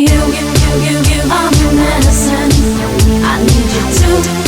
You are my medicine. I need you to.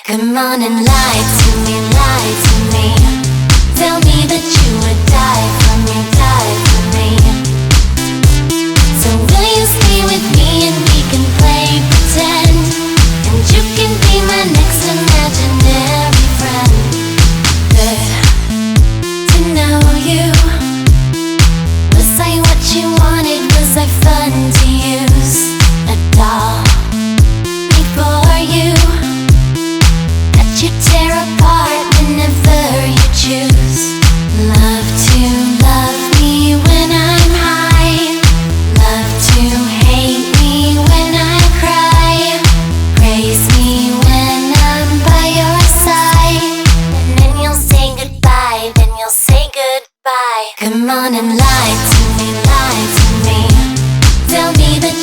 Come on and lie to me, lie to me. Tell me that you would die for me, die for me. So will you stay with me and we can play pretend? And you can be my next imaginary friend. Good to know you. Was I what you wanted? Was I fun to use? A doll before you. You tear apart whenever you choose. Love to love me when I'm high. Love to hate me when I cry. Praise me when I'm by your side. And then you'll say goodbye, then you'll say goodbye. Come on and lie to me, lie to me. Tell me that